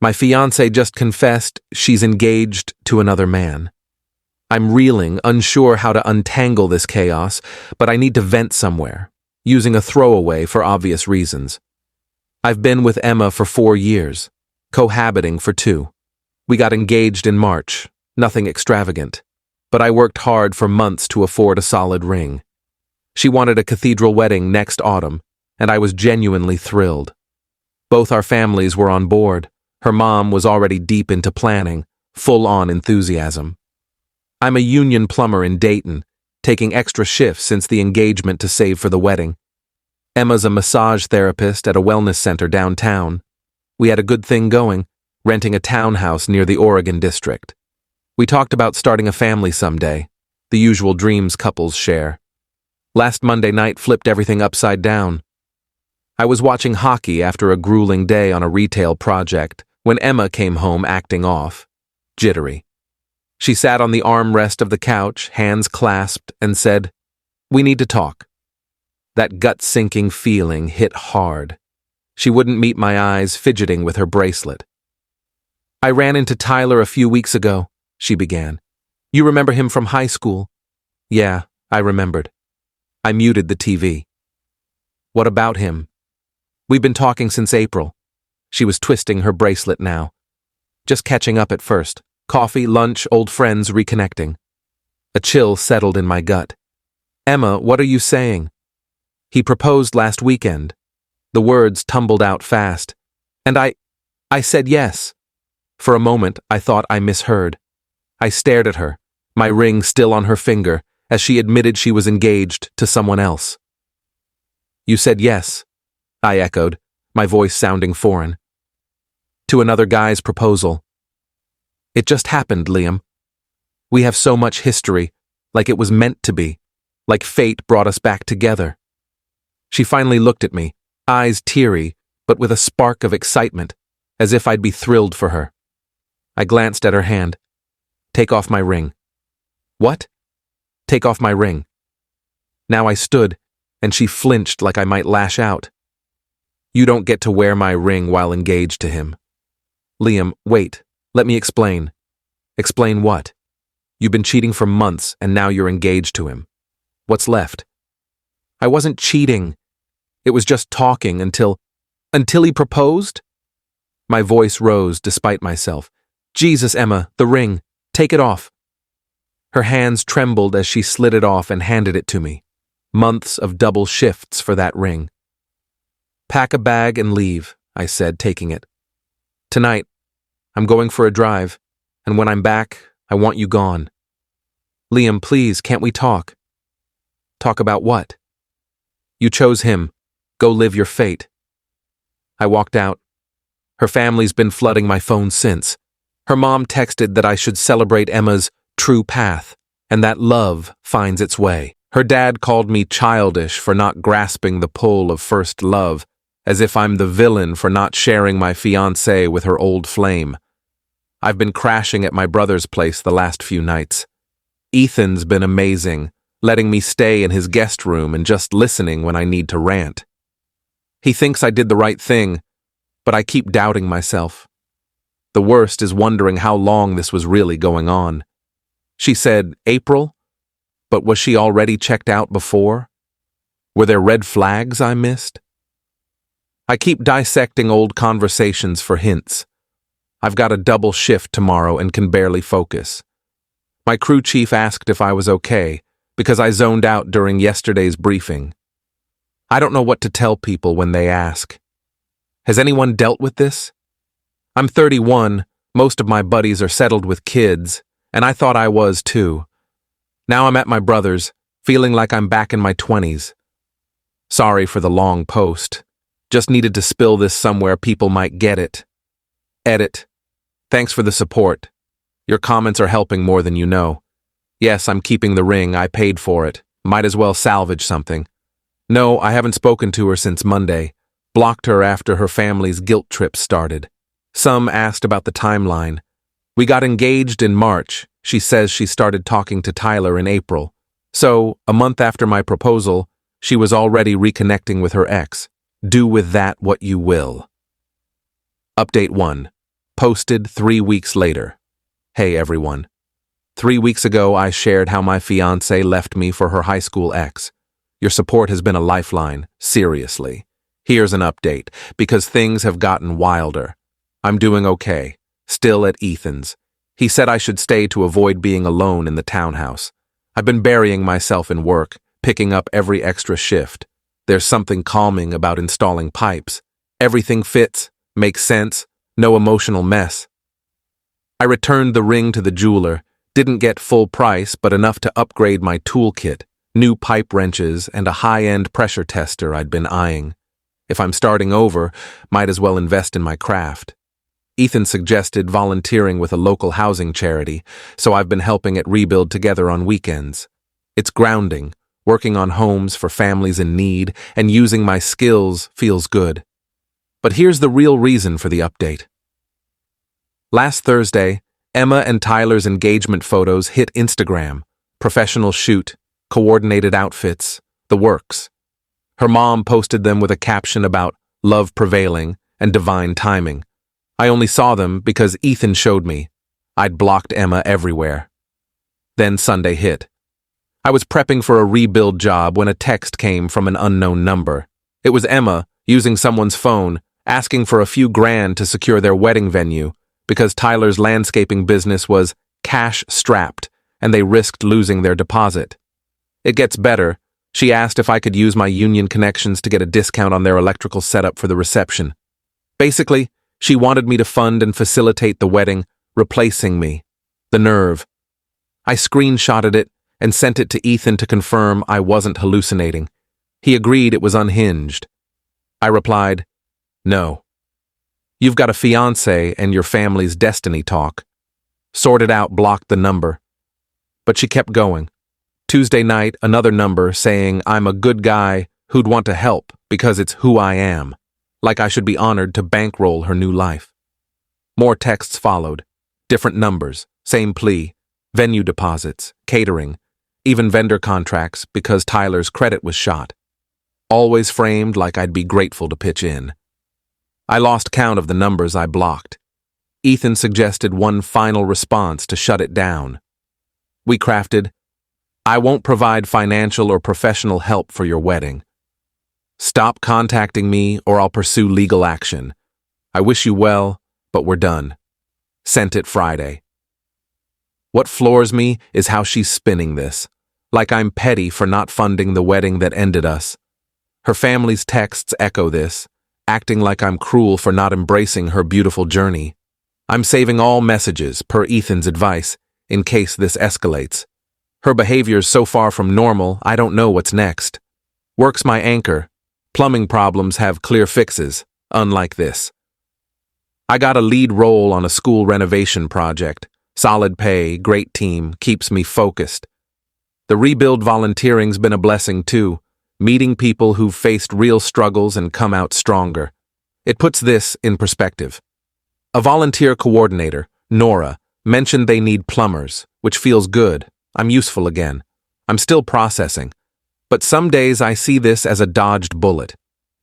My fiancée just confessed she's engaged to another man. I'm reeling, unsure how to untangle this chaos, but I need to vent somewhere, using a throwaway for obvious reasons. I've been with Emma for 4 years, cohabiting for 2. We got engaged in March, nothing extravagant, but I worked hard for months to afford a solid ring. She wanted a cathedral wedding next autumn, and I was genuinely thrilled. Both our families were on board. Her mom was already deep into planning, full-on enthusiasm. I'm a union plumber in Dayton, taking extra shifts since the engagement to save for the wedding. Emma's a massage therapist at a wellness center downtown. We had a good thing going, renting a townhouse near the Oregon district. We talked about starting a family someday, the usual dreams couples share. Last Monday night flipped everything upside down. I was watching hockey after a grueling day on a retail project when Emma came home acting off, jittery. She sat on the armrest of the couch, hands clasped, and said, "We need to talk." That gut-sinking feeling hit hard. She wouldn't meet my eyes, fidgeting with her bracelet. "I ran into Tyler a few weeks ago," she began. "You remember him from high school?" Yeah, I remembered. I muted the TV. "What about him?" "We've been talking since April." She was twisting her bracelet now. "Just catching up at first. Coffee, lunch, old friends reconnecting." A chill settled in my gut. "Emma, what are you saying?" "He proposed last weekend." The words tumbled out fast. "And I said yes." For a moment, I thought I misheard. I stared at her, my ring still on her finger, as she admitted she was engaged to someone else. "You said yes," I echoed, my voice sounding foreign. "To another guy's proposal." "It just happened, Liam. We have so much history, like it was meant to be, like fate brought us back together." She finally looked at me, eyes teary, but with a spark of excitement, as if I'd be thrilled for her. I glanced at her hand. "Take off my ring." "What?" "Take off my ring." Now I stood, and she flinched like I might lash out. "You don't get to wear my ring while engaged to him." "Liam, wait. Let me explain." "Explain what?" "You've been cheating for months, and now you're engaged to him. What's left?" "I wasn't cheating. It was just talking until he proposed?" My voice rose despite myself. "Jesus, Emma, the ring. Take it off." Her hands trembled as she slid it off and handed it to me. Months of double shifts for that ring. "Pack a bag and leave," I said, taking it. "Tonight, I'm going for a drive, and when I'm back, I want you gone." "Liam, please, can't we talk?" "Talk about what?" "You chose him. Go live your fate." I walked out. Her family's been flooding my phone since. Her mom texted that I should celebrate Emma's true path, and that love finds its way. Her dad called me childish for not grasping the pull of first love, as if I'm the villain for not sharing my fiancée with her old flame. I've been crashing at my brother's place the last few nights. Ethan's been amazing, letting me stay in his guest room and just listening when I need to rant. He thinks I did the right thing, but I keep doubting myself. The worst is wondering how long this was really going on. She said April, but was she already checked out before? Were there red flags I missed? I keep dissecting old conversations for hints. I've got a double shift tomorrow and can barely focus. My crew chief asked if I was okay, because I zoned out during yesterday's briefing. I don't know what to tell people when they ask. Has anyone dealt with this? I'm 31, most of my buddies are settled with kids, and I thought I was too. Now I'm at my brother's, feeling like I'm back in my 20s. Sorry for the long post. Just needed to spill this somewhere people might get it. Edit. Thanks for the support. Your comments are helping more than you know. Yes, I'm keeping the ring, I paid for it. Might as well salvage something. No, I haven't spoken to her since Monday. Blocked her after her family's guilt trip started. Some asked about the timeline. We got engaged in March. She says she started talking to Tyler in April. So, a month after my proposal, she was already reconnecting with her ex. Do with that what you will. Update 1. Posted 3 weeks later. Hey everyone. 3 weeks ago I shared how my fiancée left me for her high school ex. Your support has been a lifeline, seriously. Here's an update, because things have gotten wilder. I'm doing okay, still at Ethan's. He said I should stay to avoid being alone in the townhouse. I've been burying myself in work, picking up every extra shift. There's something calming about installing pipes. Everything fits, makes sense, no emotional mess. I returned the ring to the jeweler, didn't get full price but enough to upgrade my toolkit, new pipe wrenches and a high-end pressure tester I'd been eyeing. If I'm starting over, might as well invest in my craft. Ethan suggested volunteering with a local housing charity, so I've been helping it rebuild together on weekends. It's grounding, working on homes for families in need, and using my skills feels good. But here's the real reason for the update. Last Thursday, Emma and Tyler's engagement photos hit Instagram. Professional shoot, coordinated outfits, the works. Her mom posted them with a caption about love prevailing and divine timing. I only saw them because Ethan showed me. I'd blocked Emma everywhere. Then Sunday hit. I was prepping for a rebuild job when a text came from an unknown number. It was Emma, using someone's phone, asking for a few grand to secure their wedding venue because Tyler's landscaping business was cash-strapped and they risked losing their deposit. It gets better. She asked if I could use my union connections to get a discount on their electrical setup for the reception. Basically, she wanted me to fund and facilitate the wedding, replacing me. The nerve. I screenshotted it and sent it to Ethan to confirm I wasn't hallucinating. He agreed it was unhinged. I replied, "No. You've got a fiancé and your family's destiny talk." Sorted out, blocked the number. But she kept going. Tuesday night, another number saying I'm a good guy who'd want to help because it's who I am, like I should be honored to bankroll her new life. More texts followed, different numbers, same plea, venue deposits, catering, even vendor contracts because Tyler's credit was shot. Always framed like I'd be grateful to pitch in. I lost count of the numbers I blocked. Ethan suggested one final response to shut it down. We crafted, "I won't provide financial or professional help for your wedding. Stop contacting me or I'll pursue legal action. I wish you well, but we're done." Sent it Friday. What floors me is how she's spinning this, like I'm petty for not funding the wedding that ended us. Her family's texts echo this, acting like I'm cruel for not embracing her beautiful journey. I'm saving all messages, per Ethan's advice, in case this escalates. Her behavior's so far from normal, I don't know what's next. Work's my anchor. Plumbing problems have clear fixes, unlike this. I got a lead role on a school renovation project. Solid pay, great team, keeps me focused. The rebuild volunteering's been a blessing too, meeting people who've faced real struggles and come out stronger. It puts this in perspective. A volunteer coordinator, Nora, mentioned they need plumbers, which feels good. I'm useful again. I'm still processing. But some days I see this as a dodged bullet.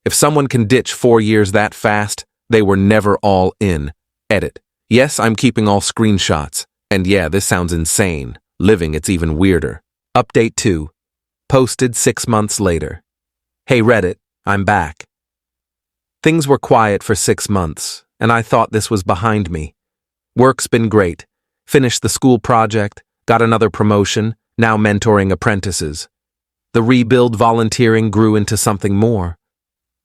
If someone can ditch 4 years that fast, they were never all in. Edit. Yes, I'm keeping all screenshots. And yeah, this sounds insane. Living, it's even weirder. Update 2. Posted 6 months later. Hey Reddit, I'm back. Things were quiet for 6 months, and I thought this was behind me. Work's been great. Finished the school project, got another promotion, now mentoring apprentices. The rebuild volunteering grew into something more.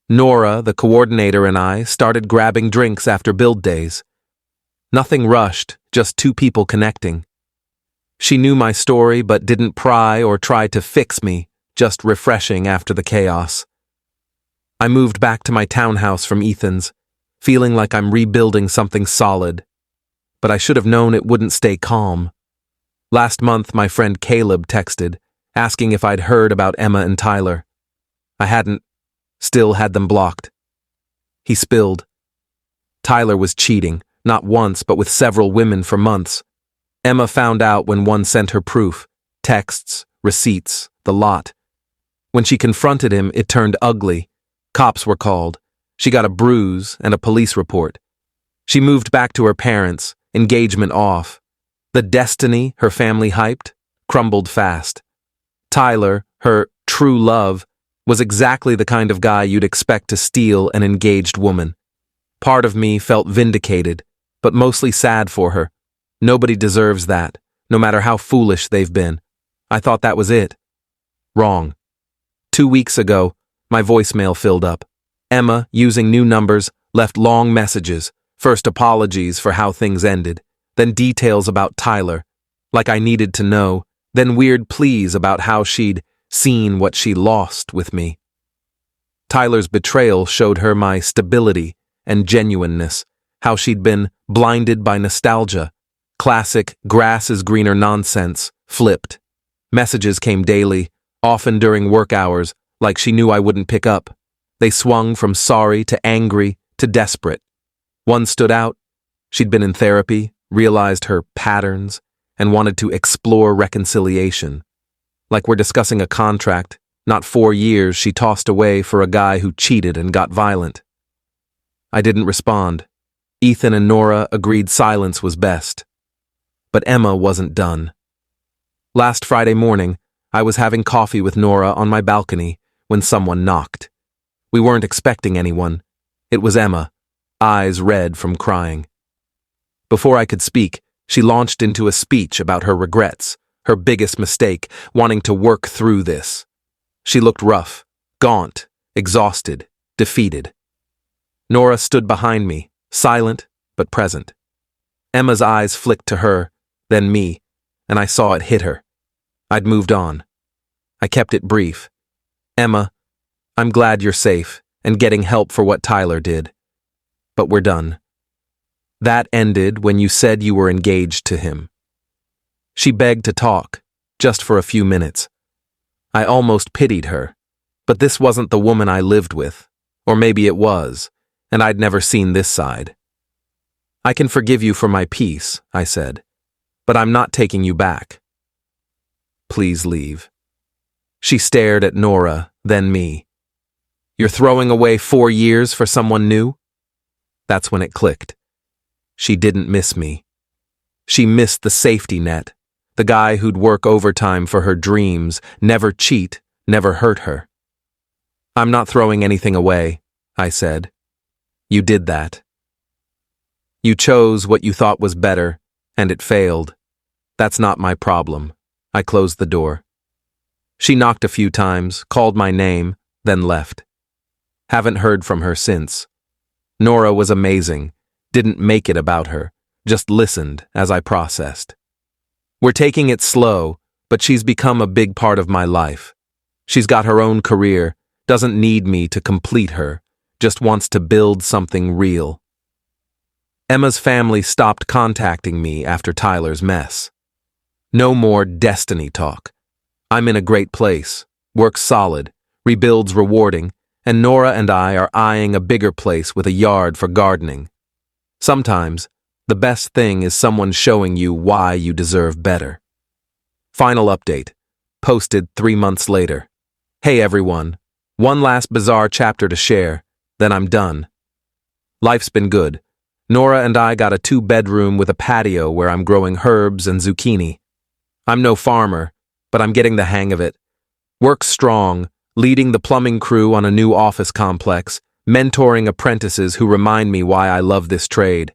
Nora, the coordinator, and I started grabbing drinks after build days. Nothing rushed, just 2 people connecting. She knew my story but didn't pry or try to fix me, just refreshing after the chaos. I moved back to my townhouse from Ethan's, feeling like I'm rebuilding something solid. But I should have known it wouldn't stay calm. Last month, my friend Caleb texted, asking if I'd heard about Emma and Tyler. I hadn't, still had them blocked. He spilled. Tyler was cheating, not once but with several women for months. Emma found out when one sent her proof, texts, receipts, the lot. When she confronted him, it turned ugly. Cops were called. She got a bruise and a police report. She moved back to her parents, engagement off. The destiny her family hyped crumbled fast. Tyler, her true love, was exactly the kind of guy you'd expect to steal an engaged woman. Part of me felt vindicated, but mostly sad for her. Nobody deserves that, no matter how foolish they've been. I thought that was it. Wrong. 2 weeks ago, my voicemail filled up. Emma, using new numbers, left long messages, first apologies for how things ended, then details about Tyler, like I needed to know, then weird pleas about how she'd seen what she lost with me. Tyler's betrayal showed her my stability and genuineness, how she'd been blinded by nostalgia. Classic grass is greener nonsense, flipped. Messages came daily, often during work hours, like she knew I wouldn't pick up. They swung from sorry to angry to desperate. One stood out. She'd been in therapy, realized her patterns, and wanted to explore reconciliation. Like we're discussing a contract, not 4 years she tossed away for a guy who cheated and got violent. I didn't respond. Ethan and Nora agreed silence was best. But Emma wasn't done. Last Friday morning, I was having coffee with Nora on my balcony when someone knocked. We weren't expecting anyone. It was Emma, eyes red from crying. Before I could speak, she launched into a speech about her regrets, her biggest mistake, wanting to work through this. She looked rough, gaunt, exhausted, defeated. Nora stood behind me, silent but present. Emma's eyes flicked to her, then me, and I saw it hit her. I'd moved on. I kept it brief. Emma, I'm glad you're safe and getting help for what Tyler did. But we're done. That ended when you said you were engaged to him. She begged to talk, just for a few minutes. I almost pitied her, but this wasn't the woman I lived with, or maybe it was, and I'd never seen this side. I can forgive you for my peace, I said, but I'm not taking you back. Please leave. She stared at Nora, then me. You're throwing away 4 years for someone new? That's when it clicked. She didn't miss me. She missed the safety net, the guy who'd work overtime for her dreams, never cheat, never hurt her. I'm not throwing anything away, I said. You did that. You chose what you thought was better, and it failed. That's not my problem. I closed the door. She knocked a few times, called my name, then left. Haven't heard from her since. Nora was amazing, didn't make it about her, just listened as I processed. We're taking it slow, but she's become a big part of my life. She's got her own career, doesn't need me to complete her, just wants to build something real. Emma's family stopped contacting me after Tyler's mess. No more destiny talk. I'm in a great place, work's solid, rebuild's rewarding, and Nora and I are eyeing a bigger place with a yard for gardening. Sometimes, the best thing is someone showing you why you deserve better. Final update, posted 3 months later. Hey everyone, one last bizarre chapter to share, then I'm done. Life's been good. Nora and I got a 2-bedroom with a patio where I'm growing herbs and zucchini. I'm no farmer, but I'm getting the hang of it. Work's strong, leading the plumbing crew on a new office complex, mentoring apprentices who remind me why I love this trade.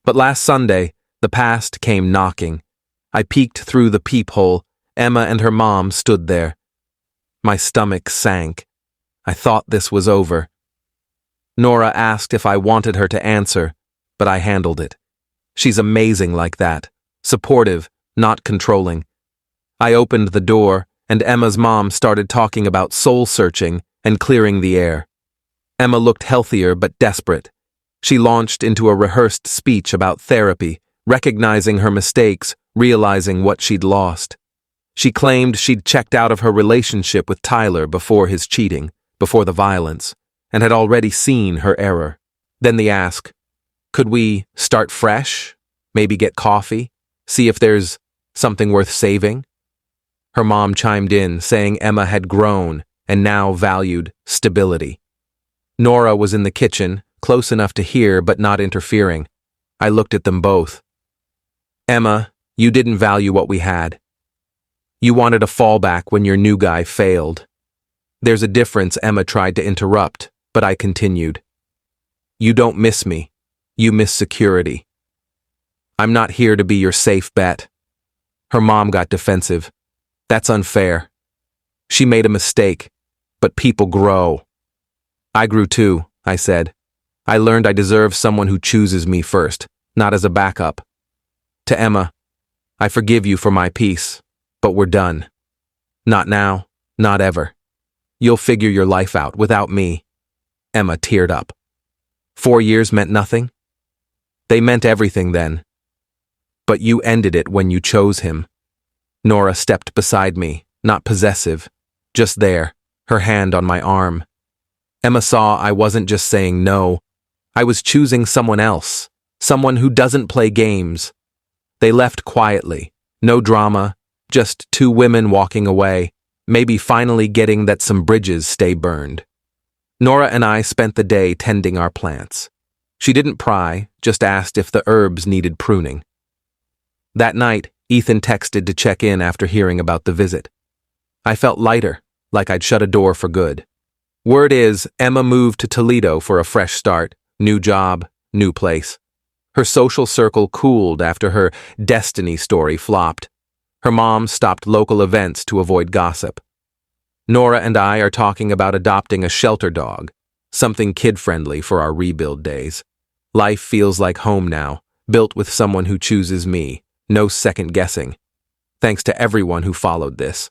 But last Sunday, the past came knocking. I peeked through the peephole. Emma and her mom stood there. My stomach sank. I thought this was over. Nora asked if I wanted her to answer, but I handled it. She's amazing like that, supportive, not controlling. I opened the door, and Emma's mom started talking about soul-searching and clearing the air. Emma looked healthier but desperate. She launched into a rehearsed speech about therapy, recognizing her mistakes, realizing what she'd lost. She claimed she'd checked out of her relationship with Tyler before his cheating, before the violence, and had already seen her error. Then the ask, could we start fresh? Maybe get coffee? See if there's something worth saving? Her mom chimed in, saying Emma had grown and now valued stability. Nora was in the kitchen, close enough to hear but not interfering. I looked at them both. Emma, you didn't value what we had. You wanted a fallback when your new guy failed. There's a difference, Emma tried to interrupt, but I continued. You don't miss me. You miss security. I'm not here to be your safe bet. Her mom got defensive. That's unfair. She made a mistake, but people grow. I grew too, I said. I learned I deserve someone who chooses me first, not as a backup. To Emma, I forgive you for my peace, but we're done. Not now, not ever. You'll figure your life out without me. Emma teared up. 4 years meant nothing? They meant everything then. But you ended it when you chose him. Nora stepped beside me, not possessive, just there, her hand on my arm. Emma saw I wasn't just saying no. I was choosing someone else, someone who doesn't play games. They left quietly, no drama, just two women walking away, maybe finally getting that some bridges stay burned. Nora and I spent the day tending our plants. She didn't pry, just asked if the herbs needed pruning. That night, Ethan texted to check in after hearing about the visit. I felt lighter, like I'd shut a door for good. Word is, Emma moved to Toledo for a fresh start, new job, new place. Her social circle cooled after her destiny story flopped. Her mom stopped local events to avoid gossip. Nora and I are talking about adopting a shelter dog, something kid-friendly for our rebuild days. Life feels like home now, built with someone who chooses me, no second guessing. Thanks to everyone who followed this.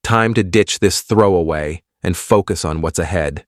Time to ditch this throwaway and focus on what's ahead.